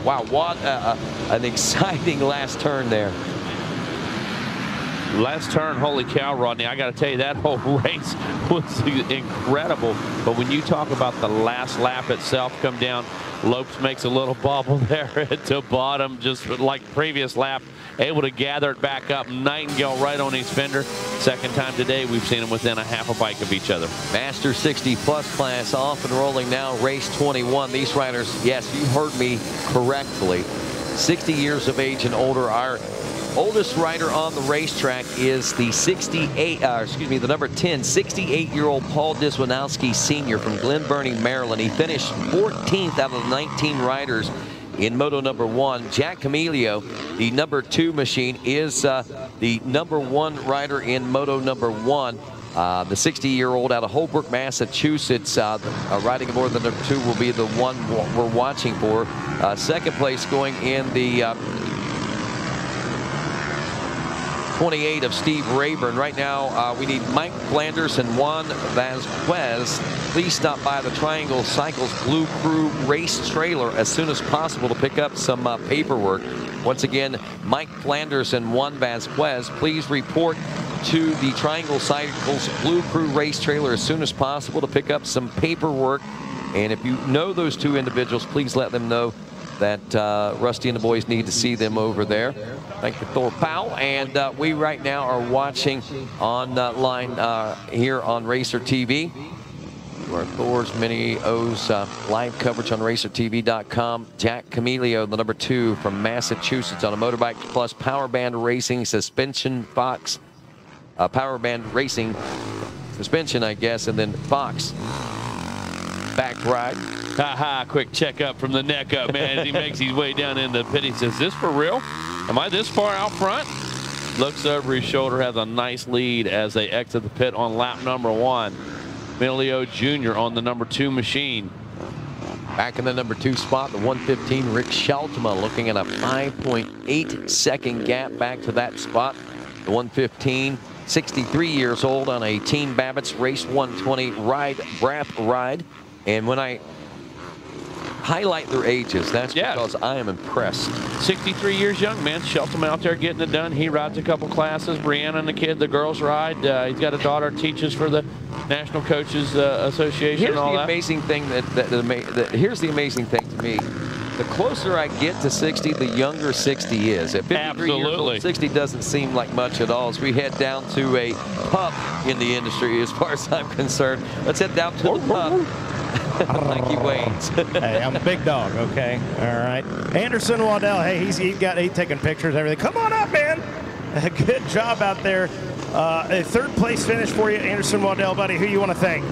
Wow, what an exciting last turn there. Last turn, holy cow, Rodney. I got to tell you, that whole race was incredible. But when you talk about the last lap itself, come down, Lopes makes a little bubble there at the bottom, just like previous lap, able to gather it back up. Nightingale right on his fender. Second time today, we've seen them within a half a bike of each other. Master 60 plus class off and rolling now, race 21. These riders, yes, you heard me correctly, 60 years of age and older. Our oldest rider on the racetrack is the the number 10, 68-year-old Paul Diswanowski Sr. from Glen Burnie, Maryland. He finished 14th out of the 19 riders in Moto number 1. Jack Camilio, the number 2 machine, is the number 1 rider in Moto number 1. The 60-year-old out of Holbrook, Massachusetts, riding aboard the number 2 will be the one we're watching for. Second place going in the 28 of Steve Rayburn. Right now, we need Mike Flanders and Juan Vasquez. Please stop by the Triangle Cycles Blue Crew race trailer as soon as possible to pick up some paperwork. Once again, Mike Flanders and Juan Vasquez, please report to the Triangle Cycles Blue Crew race trailer as soon as possible to pick up some paperwork. And if you know those 2 individuals, please let them know that Rusty and the boys need to see them over there. Thank you, Thor Powell. And we right now are watching online here on Racer TV. Where Thor's Mini O's live coverage on RacerTV.com. Jack Camilio, the number 2 from Massachusetts on a Motorbike Plus Power Band Racing Suspension Fox. Power Band Racing suspension, I guess, and then Fox back ride. Ha-ha, quick checkup from the neck up, man, as he makes his way down in the pit. He says, this for real? Am I this far out front? Looks over his shoulder, has a nice lead as they exit the pit on lap number 1. Emilio Jr. on the number 2 machine. Back in the number 2 spot, the 115, Rick Schaltema, looking at a 5.8 second gap back to that spot. The 115, 63 years old on a Team Babbitt's Race 120 BRAP ride. And when I highlight their ages, that's because I am impressed. 63 years young, man. Shelton out there getting it done. He rides a couple classes. Brianna and the kid, the girls ride. He's got a daughter teaches for the National Coaches Association. Here's and all the that. amazing thing here's the amazing thing to me. The closer I get to 60, the younger 60 is. At 53 years old, 60 doesn't seem like much at all. As we head down to a pub in the industry, as far as I'm concerned. Let's head down to the pub. Like he waits. Hey, I'm a big dog, okay? All right. Anderson Waddell, hey, he's taking pictures, everything. Come on up, man. Good job out there. A 3rd place finish for you, Anderson Waddell, buddy. Who you want to thank?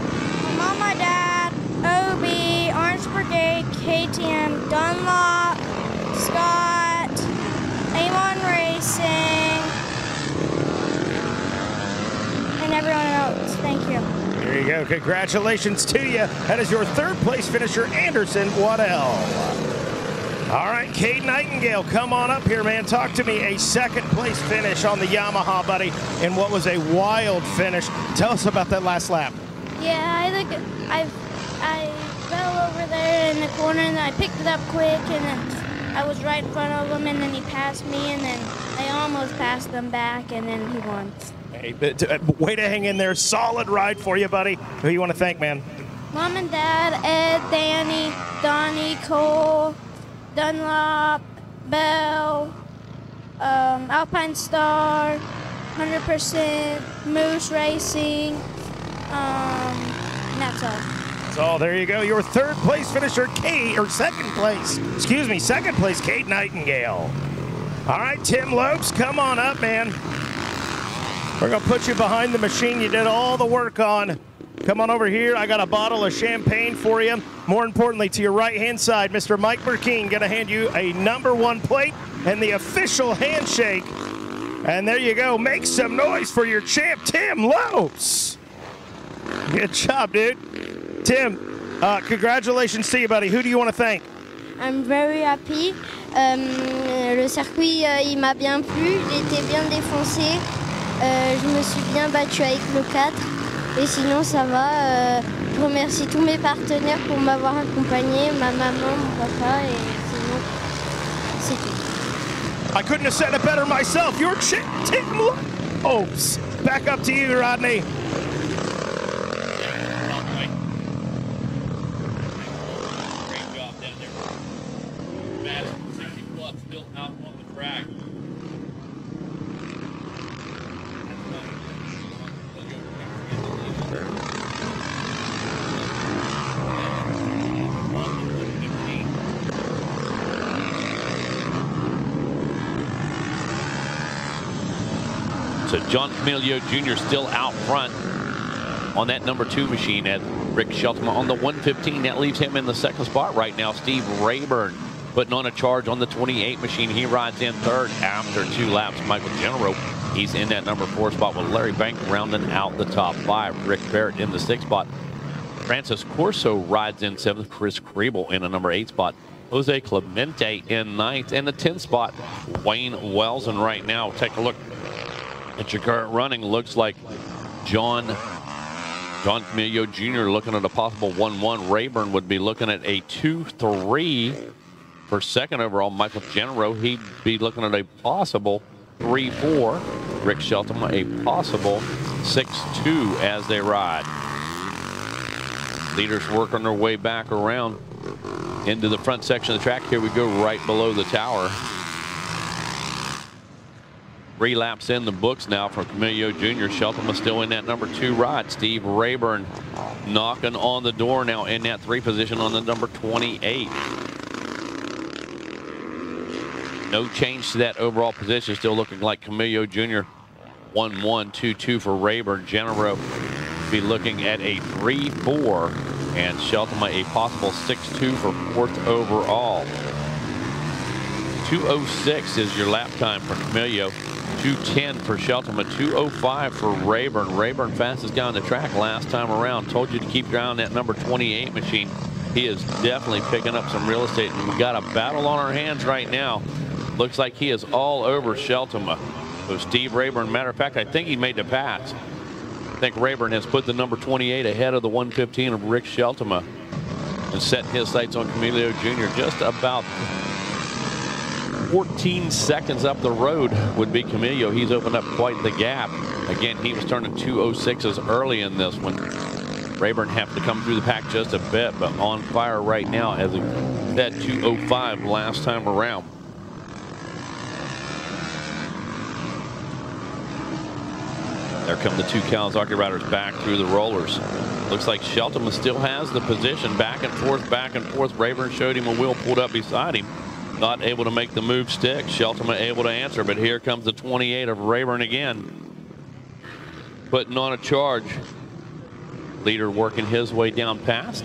Mama, Dad, Obi, Orange Brigade, KTM, Dunlop, Scott, A1 Racing, and everyone else. Thank you. There you go. Congratulations to you. That is your 3rd place finisher, Anderson Waddell. All right, Cade Nightingale, come on up here, man. Talk to me. A 2nd place finish on the Yamaha, buddy, in what was a wild finish. Tell us about that last lap. Yeah, I fell over there in the corner, and I picked it up quick, and then I was right in front of him, and then he passed me, and then I almost passed him back, and then he won. Hey, way to hang in there. Solid ride for you, buddy. Who you want to thank, man? Mom and Dad, Ed, Danny, Donnie, Cole, Dunlop, Bell, Alpine Star, 100%, Moose Racing, and that's all. That's all. There you go. Your 3rd place finisher, second place, Cade Nightingale. All right, Tim Lopes, come on up, man. We're going to put you behind the machine you did all the work on. Come on over here. I got a bottle of champagne for you. More importantly, to your right-hand side, Mr. Mike Burkeen going to hand you a number 1 plate and the official handshake. And there you go. Make some noise for your champ, Tim Lopes. Good job, dude. Tim, congratulations to you, buddy. Who do you want to thank? I'm very happy. Le circuit, il m'a bien plu. J'ai été bien défoncé. Je me suis bien battu avec le 4. Et sinon, ça va. Je remercie tous mes partenaires pour m'avoir accompagné, ma maman, mon papa. Et sinon, City. I couldn't have said it better myself. You're Tim Lopes. Back up to you, Rodney. Great job down there. Fast 60 plus still out on the track. So John Camilio Jr. still out front on that number 2 machine at Rick Shelton on the 115. That leaves him in the second spot right now. Steve Rayburn putting on a charge on the 28 machine. He rides in third after 2 laps. Michael Genero, he's in that number 4 spot with Larry Bank rounding out the top 5. Rick Barrett in the 6th spot. Francis Corso rides in 7th. Chris Kriebel in a number 8 spot. Jose Clemente in 9th. And the 10th spot, Wayne Welson right now. Take a look at your current running. Looks like John Camilio Jr. looking at a possible 1-1. Rayburn would be looking at a 2-3 for second overall. Michael Genero, he'd be looking at a possible 3-4. Rick Shelton, a possible 6-2 as they ride. Leaders working their way back around into the front section of the track. Here we go, right below the tower. 3 laps in the books now for Camilio Jr. Shelton was still in that number 2 ride. Steve Rayburn knocking on the door now in that 3 position on the number 28. No change to that overall position. Still looking like Camilio Jr. 1-1, 2-2 for Rayburn. Genero be looking at a 3-4, and Shelton a possible 6-2 for 4th overall. 2:06 is your lap time for Camilio. 2:10 for Shelton, 2:05 for Rayburn. Rayburn fastest guy on the track last time around. Told you to keep your eye on that number 28 machine. He is definitely picking up some real estate, and we got a battle on our hands right now. Looks like he is all over Shelton. So Steve Rayburn, matter of fact, I think he made the pass. I think Rayburn has put the number 28 ahead of the 115 of Rick Shelton and set his sights on Camilio Jr. just about 14 seconds up the road would be Camilio. He's opened up quite the gap. Again, he was turning 2:06s early in this one. Rayburn have to come through the pack just a bit, but on fire right now as he said 2:05 last time around. There come the 2 Kawasaki riders back through the rollers. Looks like Shelton still has the position. Back and forth, back and forth. Rayburn showed him a wheel pulled up beside him. Not able to make the move stick. Shelton able to answer, but here comes the 28 of Rayburn again. Putting on a charge. Leader working his way down past.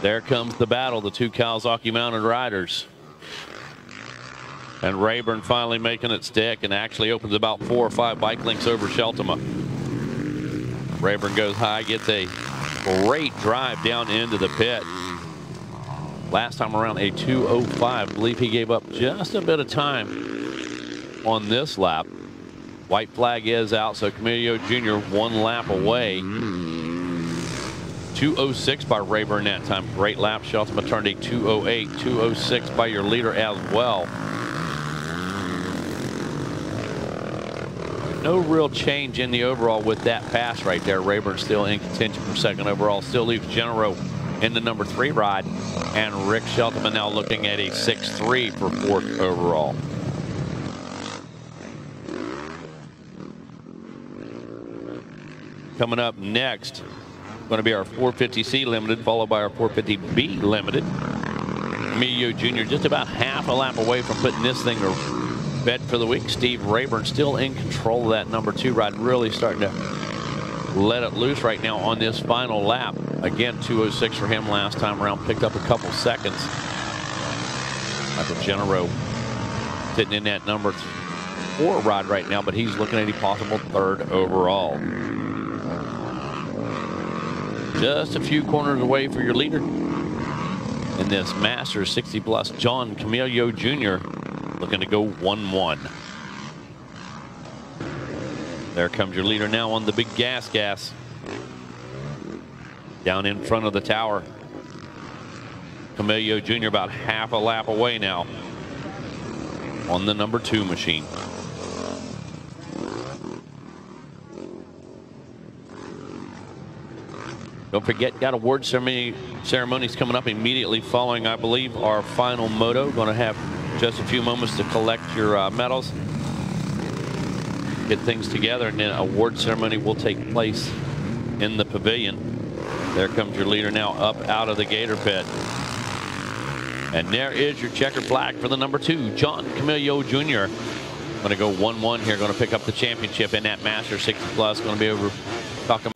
There comes the battle, the 2 Kawasaki mounted riders. And Rayburn finally making it stick and actually opens about 4 or 5 bike lengths over Shelton. Rayburn goes high, gets a great drive down into the pit. Last time around a 2:05. I believe he gave up just a bit of time on this lap. White flag is out, so Camilio Jr. 1 lap away. 2:06 by Rayburn that time. Great lap. Shelton turned a 2:08. 2:06 by your leader as well. No real change in the overall with that pass right there. Rayburn still in contention for second overall. Still leaves Genero in the number 3 ride. And Rick Shelton now looking at a 6-3 for 4th overall. Coming up next, going to be our 450C Limited, followed by our 450B Limited. Camilio Jr. just about half a lap away from putting this thing to bed for the week. Steve Rayburn still in control of that number 2 ride, really starting to let it loose right now on this final lap. Again, 2:06 for him last time around, picked up a couple seconds. Michael Genero sitting in that number 4 ride right now, but he's looking at a possible 3rd overall. Just a few corners away for your leader in this Masters 60 plus. John Camilio Jr. looking to go 1-1. There comes your leader now on the big gas. down in front of the tower. Camillo Jr. about half a lap away now on the number 2 machine. Don't forget, got award ceremonies coming up immediately following, I believe, our final moto. Going to have just a few moments to collect your medals, get things together, and then award ceremony will take place in the pavilion. There comes your leader now up out of the Gator pit. And there is your checkered flag for the number 2, John Camillo Jr. Going to go 1-1 here, going to pick up the championship in that Master 60 Plus. Going to be over talking